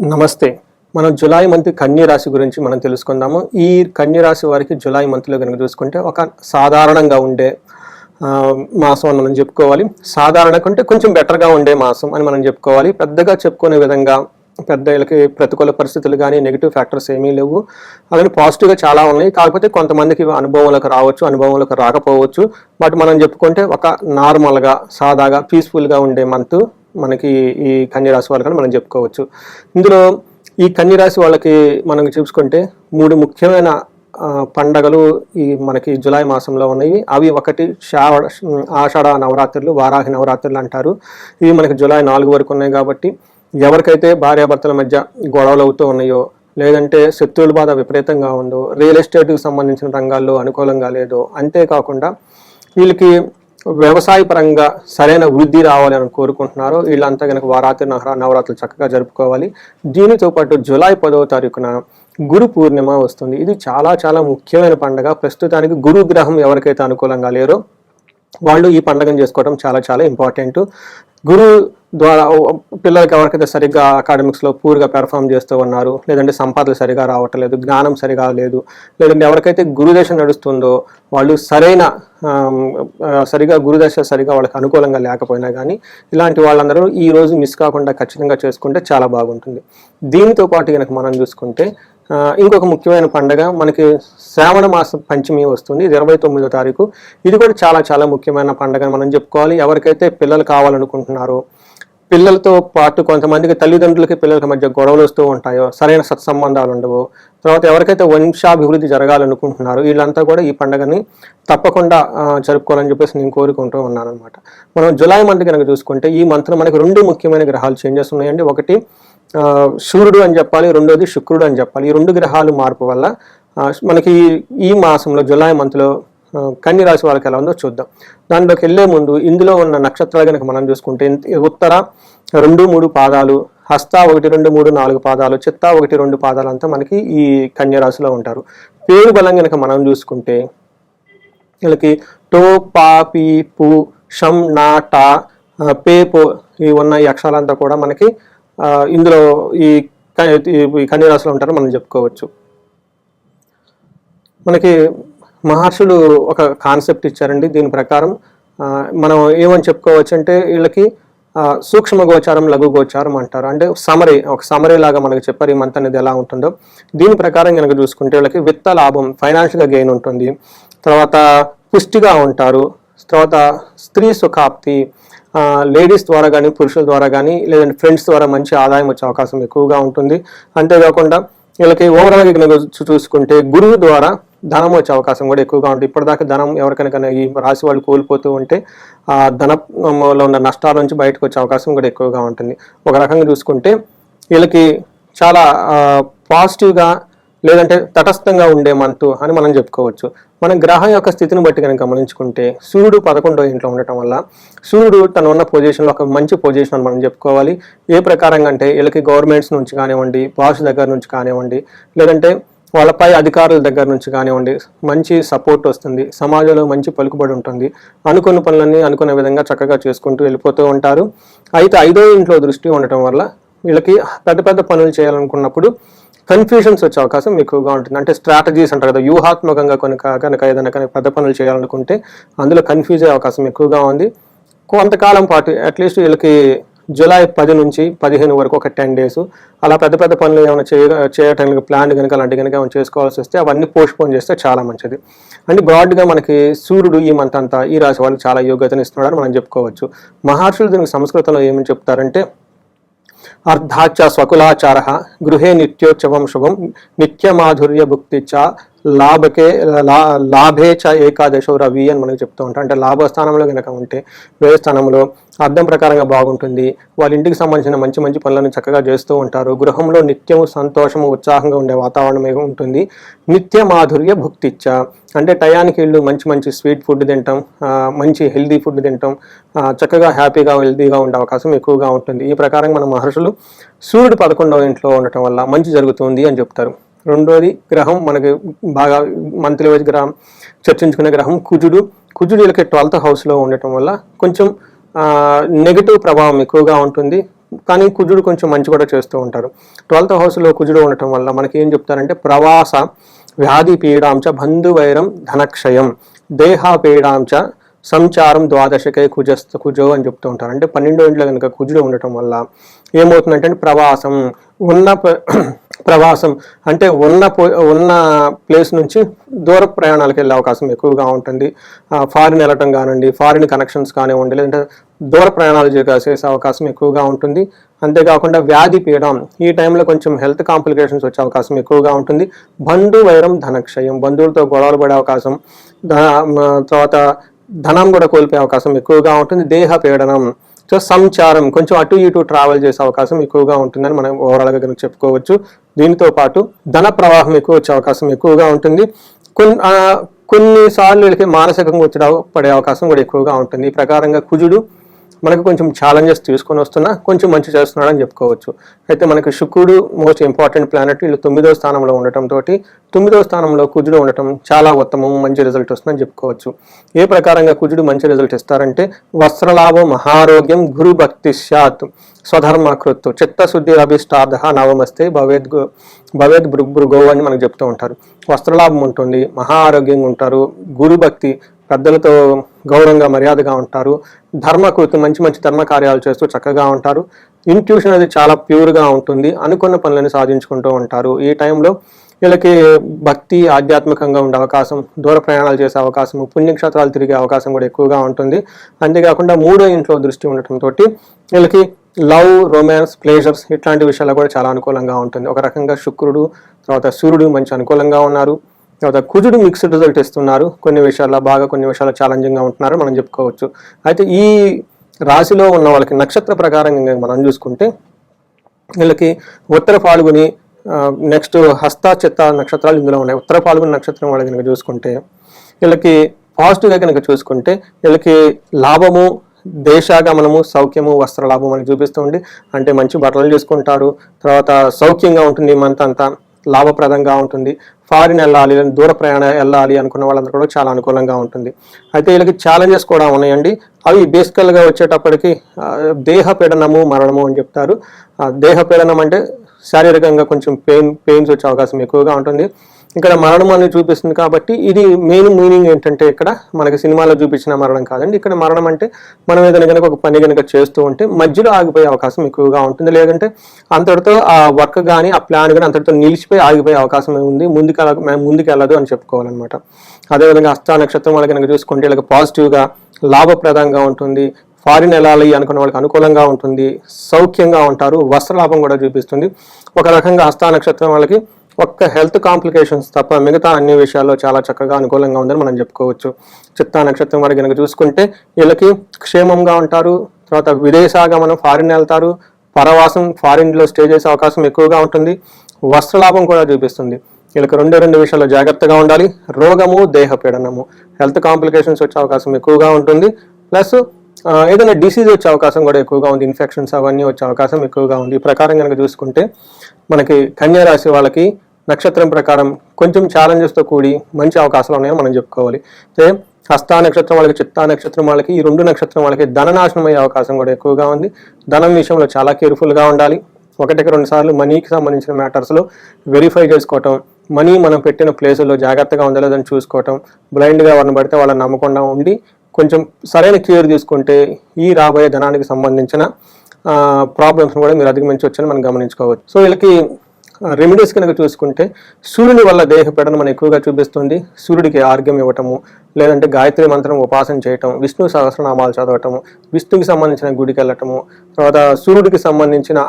నమస్తే. మనం July month కన్య రాశి గురించి మనం తెలుసుకుందాము. ఈ కన్య రాశి వారికి జులై మంత్‌లో గనుక చూసుకుంటే ఒక సాధారణంగా ఉండే మాసం అని మనం చెప్పుకోవాలి. సాధారణ కంటే కొంచెం బెటర్‌గా ఉండే మాసం అని మనం చెప్పుకోవాలి. పెద్దగా చెప్పుకునే విధంగా పెద్ద వీళ్ళకి ప్రతికూల పరిస్థితులు గానీ, నెగెటివ్ ఫ్యాక్టర్స్ ఏమీ లేవు. అలాగే పాజిటివ్‌గా చాలా ఉన్నాయి. కాకపోతే కొంతమందికి ఇవి అనుభవంలోకి రావచ్చు, అనుభవంలోకి రాకపోవచ్చు. బట్ మనం చెప్పుకుంటే ఒక నార్మల్‌గా, సాదాగా, పీస్‌ఫుల్‌గా ఉండే మంత్ మనకి ఈ కన్య రాశి వాళ్ళకని మనం చెప్పుకోవచ్చు. ఇందులో ఈ కన్య రాశి వాళ్ళకి మనం చూసుకుంటే 3 ముఖ్యమైన పండగలు ఈ మనకి జులై మాసంలో ఉన్నాయి. అవి ఒకటి ఆషాఢ నవరాత్రులు, వారాహి నవరాత్రులు అంటారు. ఇవి మనకి జులై 4 వరకు ఉన్నాయి కాబట్టి ఎవరికైతే భార్యాభర్తల మధ్య గొడవలు అవుతూ ఉన్నాయో, లేదంటే శత్రువుల బాధ విపరీతంగా ఉందో, రియల్ ఎస్టేట్కి సంబంధించిన రంగాల్లో అనుకూలంగా లేదో, అంతేకాకుండా వీళ్ళకి వ్యవసాయ పరంగా సరైన వృద్ధి రావాలని కోరుకుంటున్నారు. వీళ్ళంతా కనుక వారాత్రి నవరాత్రులు చక్కగా జరుపుకోవాలి. దీనితో పాటు జులై 10వ తారీఖున గురు పూర్ణిమ వస్తుంది. ఇది చాలా చాలా ముఖ్యమైన పండుగ. ప్రస్తుతానికి గురు గ్రహం ఎవరికైతే అనుకూలంగా లేరో వాళ్ళు ఈ పండుగను చేసుకోవడం చాలా చాలా ఇంపార్టెంట్. గురు ద్వారా పిల్లలకి ఎవరికైతే సరిగ్గా అకాడమిక్స్లో పూర్గా పెర్ఫామ్ చేస్తూ ఉన్నారు, లేదంటే సంపాదన సరిగా రావట్లేదు, జ్ఞానం సరిగా లేదు, లేదంటే ఎవరికైతే గురుదశ నడుస్తుందో వాళ్ళు సరిగా గురుదశ సరిగా వాళ్ళకి అనుకూలంగా లేకపోయినా కానీ ఇలాంటి వాళ్ళందరూ ఈ రోజు మిస్ కాకుండా ఖచ్చితంగా చేసుకుంటే చాలా బాగుంటుంది. దీంతో పాటు కనుక మనం చూసుకుంటే ఇంకొక ముఖ్యమైన పండుగ మనకి శ్రావణ మాస పంచమి వస్తుంది. ఇది 29వ తారీఖు. ఇది కూడా చాలా చాలా ముఖ్యమైన పండుగ మనం చెప్పుకోవాలి. ఎవరికైతే పిల్లలు కావాలనుకుంటున్నారో, పిల్లలతో పాటు కొంతమందికి తల్లిదండ్రులకి పిల్లలకి మధ్య గొడవలు వస్తూ ఉంటాయో, సరైన సత్సంబంధాలు ఉండవు, తర్వాత ఎవరికైతే వంశాభివృద్ధి జరగాలనుకుంటున్నారో వీళ్ళంతా కూడా ఈ పండుగని తప్పకుండా జరుపుకోవాలని చెప్పేసి నేను కోరుకుంటూ ఉన్నాను అనమాట. మనం జులై మంత్ కనుక చూసుకుంటే ఈ మంత్లో మనకి 2 ముఖ్యమైన గ్రహాలు చేంజెస్ ఉన్నాయండి. ఒకటి సూర్యుడు అని చెప్పాలి, రెండోది శుక్రుడు అని చెప్పాలి. ఈ 2 గ్రహాలు మార్పు వల్ల మనకి ఈ మాసంలో జులై మంత్లో కన్య రాశి వాళ్ళకి ఎలా ఉందో చూద్దాం. దాంట్లోకి వెళ్ళే ముందు ఇందులో ఉన్న నక్షత్రాలు కనుక మనం చూసుకుంటే ఉత్తర 2, 3 పాదాలు, హస్త 1, 2, 3, 4 పాదాలు, చిత్త 1, 2 పాదాలు అంతా మనకి ఈ కన్య రాశిలో ఉంటారు. పేరు బలం కనుక మనం చూసుకుంటే వీళ్ళకి టో, పా, పీ, పు, షం, నా, టా, పే, పో ఈ ఉన్న ఈ అక్షరాలంతా కూడా మనకి ఇందులో ఈ కన్య రాశిలో ఉంటారని మనం చెప్పుకోవచ్చు. మనకి మహర్షులు ఒక కాన్సెప్ట్ ఇచ్చారండి. దీని ప్రకారం మనం ఏమని చెప్పుకోవచ్చు అంటే వీళ్ళకి సూక్ష్మ గోచారం, లఘు గోచారం అంటారు. అంటే ఒక సమరీ లాగా మనకు చెప్పారు ఈ మంత్ అనేది ఎలా ఉంటుందో. దీని ప్రకారం కనుక చూసుకుంటే వీళ్ళకి విత్త లాభం, ఫైనాన్షియల్గా గెయిన్ ఉంటుంది, తర్వాత పుష్టిగా ఉంటారు, తర్వాత స్త్రీ సుఖాప్తి, లేడీస్ ద్వారా కానీ పురుషుల ద్వారా కానీ లేదంటే ఫ్రెండ్స్ ద్వారా మంచి ఆదాయం వచ్చే అవకాశం ఎక్కువగా ఉంటుంది. అంతేకాకుండా వీళ్ళకి ఓవరాల్గా చూసుకుంటే గురువు ద్వారా ధనం వచ్చే అవకాశం కూడా ఎక్కువగా ఉంటుంది. ఇప్పటిదాకా ధనం ఎవరికైనా ఈ రాశి వాళ్ళు కోల్పోతూ ఉంటే ఆ ధనంలో ఉన్న నష్టాల నుంచి బయటకు వచ్చే అవకాశం కూడా ఎక్కువగా ఉంటుంది. ఒక రకంగా చూసుకుంటే వీళ్ళకి చాలా పాజిటివ్గా లేదంటే తటస్థంగా ఉండే మంతు అని మనం చెప్పుకోవచ్చు. మనం గ్రహం యొక్క స్థితిని బట్టి కనుక గమనించుకుంటే సూర్యుడు 11వ ఇంట్లో ఉండటం వల్ల సూర్యుడు తను ఉన్న పొజిషన్లో ఒక మంచి పొజిషన్ అని మనం చెప్పుకోవాలి. ఏ ప్రకారంగా అంటే వీళ్ళకి గవర్నమెంట్స్ నుంచి కానివ్వండి, బాస్ దగ్గర నుంచి కానివ్వండి, లేదంటే వాళ్ళపై అధికారుల దగ్గర నుంచి కానివ్వండి మంచి సపోర్ట్ వస్తుంది, సమాజంలో మంచి పలుకుబడి ఉంటుంది, అనుకున్న పనులన్నీ అనుకున్న విధంగా చక్కగా చేసుకుంటూ వెళ్ళిపోతూ ఉంటారు. అయితే 5వ ఇంట్లో దృష్టి ఉండటం వల్ల వీళ్ళకి పెద్ద పెద్ద పనులు చేయాలనుకున్నప్పుడు కన్ఫ్యూజన్స్ వచ్చే అవకాశం ఎక్కువగా ఉంటుంది. అంటే స్ట్రాటజీస్ అంటారు కదా, వ్యూహాత్మకంగా కనుక ఏదైనా పెద్ద పనులు చేయాలనుకుంటే అందులో కన్ఫ్యూజ్ అయ్యే అవకాశం ఎక్కువగా ఉంది. కొంతకాలం పాటు అట్లీస్ట్ వీళ్ళకి జులై 10 నుంచి 15 వరకు ఒక 10 days అలా పెద్ద పెద్ద పనులు ఏమైనా చేయటానికి ప్లాన్ కనుక అలాంటి కనుక ఏమైనా చేసుకోవాల్సి వస్తే అవన్నీ పోస్ట్పోన్ చేస్తే చాలా మంచిది. అంటే బ్రాడ్గా మనకి సూర్యుడు ఈ మంత్ అంతా ఈ రాశి వాళ్ళకి చాలా యోగ్యతను ఇస్తున్నాడని మనం చెప్పుకోవచ్చు. మహర్షులు దీనికి సంస్కృతంలో ఏమని చెప్తారంటే అర్ధాచ స్వకులాచార గృహే నిత్యోత్సవం శుభం నిత్యమాధుర్య భుక్తి చ లాభే చ ఏకాదశో రవి అని మనకు చెప్తూ ఉంటాం. అంటే లాభస్థానంలో కనుక ఉంటే వ్యయ స్థానంలో అర్థం ప్రకారంగా బాగుంటుంది. వాళ్ళ ఇంటికి సంబంధించిన మంచి మంచి పనులను చక్కగా చేస్తూ ఉంటారు. గృహంలో నిత్యము సంతోషము ఉత్సాహంగా ఉండే వాతావరణం ఉంటుంది. నిత్య మాధుర్య భుక్తిచ్చ అంటే టయానికి ఇళ్ళు మంచి మంచి స్వీట్ ఫుడ్ తింటాం, మంచి హెల్దీ ఫుడ్ తింటాం, చక్కగా హ్యాపీగా హెల్దీగా ఉండే అవకాశం ఎక్కువగా ఉంటుంది. ఈ ప్రకారంగా మన మహర్షులు సూర్యుడు 11వ ఇంట్లో ఉండటం వల్ల మంచి జరుగుతుంది అని చెప్తారు. రెండోది గ్రహం మనకి బాగా మంత్లీ వైజ్ గ్రహం చర్చించుకునే గ్రహం కుజుడు. వీళ్ళకి 12th హౌస్లో ఉండటం వల్ల కొంచెం నెగిటివ్ ప్రభావం ఎక్కువగా ఉంటుంది. కానీ కుజుడు కొంచెం మంచి కూడా చేస్తూ ఉంటారు. 12th హౌస్లో కుజుడు ఉండటం వల్ల మనకి ఏం చెప్తారంటే ప్రవాస వ్యాధి పీడాంచ బంధువైరం ధనక్షయం దేహాపీడాంచ సంచారం ద్వాదశకై కుజో అని చెప్తూ ఉంటారు. అంటే 12 ఇంట్లో కనుక కుజుడు ఉండటం వల్ల ఏమవుతుందంటే ప్రవాసం అంటే ఉన్న ప్లేస్ నుంచి దూర ప్రయాణాలకు వెళ్ళే అవకాశం ఎక్కువగా ఉంటుంది. ఫారిన్ వెళ్ళటం కానివ్వండి, ఫారిన్ కనెక్షన్స్ కానివ్వండి, లేదంటే దూర ప్రయాణాలు చేసే అవకాశం ఎక్కువగా ఉంటుంది. అంతేకాకుండా వ్యాధి పీడం, ఈ టైంలో కొంచెం హెల్త్ కాంప్లికేషన్స్ వచ్చే అవకాశం ఎక్కువగా ఉంటుంది. బంధువైరం ధనక్షయం, బంధువులతో గొడవలు పడే అవకాశం, తర్వాత ధనం కూడా కోల్పోయే అవకాశం ఎక్కువగా ఉంటుంది. దేహ పీడనం, సో సంచారం, కొంచెం అటు ఇటు ట్రావెల్ చేసే అవకాశం ఎక్కువగా ఉంటుందని మనం ఓవరాల్గా కనుక చెప్పుకోవచ్చు. దీనితో పాటు ధన ప్రవాహం ఎక్కువ వచ్చే అవకాశం ఎక్కువగా ఉంటుంది. కొన్నిసార్లు వీళ్ళకి మానసికంగా పడే అవకాశం కూడా ఎక్కువగా ఉంటుంది. ఈ ప్రకారంగా కుజుడు మనకు కొంచెం ఛాలెంజెస్ తీసుకొని వస్తున్నా కొంచెం మంచి చేస్తున్నాడు అని చెప్పుకోవచ్చు. అయితే మనకి శుక్రుడు మోస్ట్ ఇంపార్టెంట్ ప్లానెట్, వీళ్ళు 9వ స్థానంలో ఉండటంతో 9వ స్థానంలో కుజుడు ఉండటం చాలా ఉత్తమం, మంచి రిజల్ట్ వస్తుందని చెప్పుకోవచ్చు. ఏ ప్రకారంగా కుజుడు మంచి రిజల్ట్ ఇస్తారంటే వస్త్రలాభం, మహారోగ్యం, గురు భక్తి స్యాత్, స్వధర్మకృత్, చిత్తశుద్ధి అభిష్టార్థ నవమస్తే భవేద్ భృగో అని మనకు చెప్తూ ఉంటారు. వస్త్రలాభం ఉంటుంది, మహా ఆరోగ్యంగా ఉంటారు, గురు భక్తి, పెద్దలతో గౌరవంగా మర్యాదగా ఉంటారు, ధర్మకృతి, మంచి మంచి ధర్మ కార్యాలు చేస్తూ చక్కగా ఉంటారు. ఇంట్యూషన్ అనేది చాలా ప్యూర్గా ఉంటుంది, అనుకున్న పనులను సాధించుకుంటూ ఉంటారు. ఈ టైంలో వీళ్ళకి భక్తి, ఆధ్యాత్మికంగా ఉండే అవకాశం, దూర ప్రయాణాలు చేసే అవకాశం, పుణ్యక్షేత్రాలు తిరిగే అవకాశం కూడా ఎక్కువగా ఉంటుంది. అంతేకాకుండా 3వ ఇంట్లో దృష్టి ఉండటంతో వీళ్ళకి లవ్, రొమాన్స్, ప్లేజర్స్ ఇట్లాంటి విషయాలు కూడా చాలా అనుకూలంగా ఉంటుంది. ఒక రకంగా శుక్రుడు, తర్వాత సూర్యుడు మంచి అనుకూలంగా ఉన్నారు, తర్వాత కుజుడు మిక్స్డ్ రిజల్ట్ ఇస్తున్నారు. కొన్ని విషయాల్లో బాగా, కొన్ని విషయాల్లో ఛాలెంజింగ్గా ఉంటున్నారు మనం చెప్పుకోవచ్చు. అయితే ఈ రాశిలో ఉన్న వాళ్ళకి నక్షత్ర ప్రకారంగా మనం చూసుకుంటే వీళ్ళకి ఉత్తర ఫాల్గుని, నెక్స్ట్ హస్త, చిత్త నక్షత్రాలు ఇందులో ఉన్నాయి. ఉత్తర ఫాల్గుని నక్షత్రం వాళ్ళకి కనుక చూసుకుంటే వీళ్ళకి పాజిటివ్గా కనుక చూసుకుంటే వీళ్ళకి లాభము, దేశాగమనము, సౌఖ్యము, వస్త్ర లాభం మనకి చూపిస్తుంది. అంటే మంచి బట్టలు చేసుకుంటారు, తర్వాత సౌఖ్యంగా ఉంటుంది, మంత్ అంతా లాభప్రదంగా ఉంటుంది. ఫారిన్ వెళ్ళాలి, దూర ప్రయాణం వెళ్ళాలి అనుకున్న వాళ్ళందరూ కూడా చాలా అనుకూలంగా ఉంటుంది. అయితే వీళ్ళకి ఛాలెంజెస్ కూడా ఉన్నాయండి. అవి బేసికల్గా వచ్చేటప్పటికి దేహపీడనము, మరణము అని చెప్తారు. దేహపీడనం అంటే శారీరకంగా కొంచెం పెయిన్స్ వచ్చే అవకాశం ఎక్కువగా ఉంటుంది. ఇక్కడ మరణం అని చూపిస్తుంది కాబట్టి ఇది మెయిన్ మీనింగ్ ఏంటంటే ఇక్కడ మనకి సినిమాలో చూపించిన మరణం కాదండి. ఇక్కడ మరణం అంటే మనం ఏదైనా కనుక ఒక పని కనుక చేస్తూ ఉంటే మధ్యలో ఆగిపోయే అవకాశం ఎక్కువగా ఉంటుంది, లేదంటే అంతటితో ఆ వర్క్ కానీ ఆ ప్లాన్ కానీ అంతటితో నిలిచిపోయి ఆగిపోయే అవకాశం ఉంది, ముందుకెళ్ళదు అని చెప్పుకోవాలన్నమాట. అదేవిధంగా హస్త నక్షత్రం వాళ్ళకి కనుక చూసుకుంటే వీళ్ళకి పాజిటివ్గా లాభప్రదంగా ఉంటుంది, ఫారిన్ వెళ్ళాలి అనుకున్న వాళ్ళకి అనుకూలంగా ఉంటుంది, సౌఖ్యంగా ఉంటారు, వస్త్రలాభం కూడా చూపిస్తుంది. ఒక రకంగా హస్త నక్షత్రం వాళ్ళకి ఒక్క హెల్త్ కాంప్లికేషన్స్ తప్ప మిగతా అన్ని విషయాల్లో చాలా చక్కగా అనుకూలంగా ఉందని మనం చెప్పుకోవచ్చు. చిత్తా నక్షత్రం వారికి కనుక చూసుకుంటే వీళ్ళకి క్షేమంగా ఉంటారు, తర్వాత విదేశాగమనం, ఫారిన్ వెళ్తారు, పరవాసం, ఫారిన్లో స్టే చేసే అవకాశం ఎక్కువగా ఉంటుంది, వస్త్రలాభం కూడా చూపిస్తుంది. వీళ్ళకి రెండు విషయాల్లో జాగ్రత్తగా ఉండాలి. రోగము, దేహపీడనము, హెల్త్ కాంప్లికేషన్స్ వచ్చే అవకాశం ఎక్కువగా ఉంటుంది. ప్లస్ ఏదైనా డిసీజ్ వచ్చే అవకాశం కూడా ఎక్కువగా ఉంది, ఇన్ఫెక్షన్స్ అవన్నీ వచ్చే అవకాశం ఎక్కువగా ఉంది. ఈ ప్రకారం కనుక చూసుకుంటే మనకి కన్యా రాశి వాళ్ళకి నక్షత్రం ప్రకారం కొంచెం ఛాలెంజెస్తో కూడి మంచి అవకాశాలు ఉన్నాయని మనం చెప్పుకోవాలి. అయితే హస్త నక్షత్రం వాళ్ళకి, చిత్తా నక్షత్రం వాళ్ళకి, ఈ 2 నక్షత్రం వాళ్ళకి ధననాశనం అయ్యే అవకాశం కూడా ఎక్కువగా ఉంది. ధనం విషయంలో చాలా కేర్ఫుల్గా ఉండాలి. 1-2 సార్లు మనీకి సంబంధించిన మ్యాటర్స్లో వెరిఫై చేసుకోవటం, మనీ మనం పెట్టిన ప్లేసుల్లో జాగ్రత్తగా ఉందా లేదని చూసుకోవటం, బ్లైండ్గా ఎవరిని పడితే వాళ్ళని నమ్మకుండా ఉండి కొంచెం సరైన కేర్ తీసుకుంటే ఈ రాబోయే ధనానికి సంబంధించిన ప్రాబ్లమ్స్ కూడా మీరు అధిగమించవచ్చని మనం గమనించుకోవచ్చు. సో వీళ్ళకి రెమెడీస్ కనుక చూసుకుంటే సూర్యుని వల్ల దేహపీడనం మనం ఎక్కువగా చూపిస్తుంది. సూర్యుడికి ఆర్ఘ్యం ఇవ్వటము, లేదంటే గాయత్రి మంత్రం ఉపాసన చేయటం, విష్ణు సహస్రనామాలు చదవటము, విష్ణుకి సంబంధించిన గుడికి వెళ్ళటము, తర్వాత సూర్యుడికి సంబంధించిన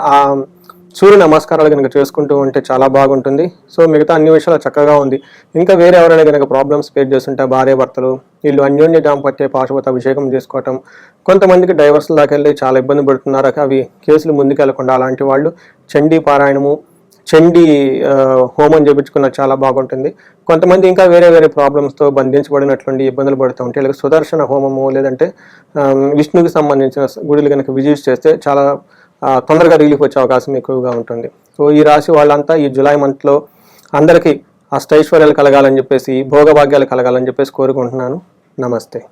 సూర్య నమస్కారాలు కనుక చేసుకుంటూ ఉంటే చాలా బాగుంటుంది. సో మిగతా అన్ని విషయాలు చక్కగా ఉంది. ఇంకా వేరే ఎవరైనా కనుక ప్రాబ్లమ్స్ ఫేస్ చేస్తుంటే భార్య భర్తలు వీళ్ళు అన్యోన్య దాంపత్య పాశుపత అభిషేకం చేసుకోవటం, కొంతమందికి డైవర్స్ దాకా వెళ్ళి చాలా ఇబ్బంది పడుతున్నారు, అవి కేసులు ముందుకెళ్లకుండా అలాంటి వాళ్ళు చండీ పారాయణము, చండీ హోమం చేయించుకున్న చాలా బాగుంటుంది. కొంతమంది ఇంకా వేరే ప్రాబ్లమ్స్తో బంధించబడినట్లుండి ఇబ్బందులు పడుతూ ఉంటే వీళ్ళకి సుదర్శన హోమము, లేదంటే విష్ణుకి సంబంధించిన గుడులు కనుక విజిట్ చేస్తే చాలా తొందరగా రిలీఫ్ వచ్చే అవకాశం ఎక్కువగా ఉంటుంది. సో ఈ రాశి వాళ్ళంతా ఈ జూలై మంత్లో అందరికీ అష్టైశ్వర్యాలు కలగాలని చెప్పేసి, భోగభాగ్యాలు కలగాలని చెప్పేసి కోరుకుంటున్నాను. నమస్తే.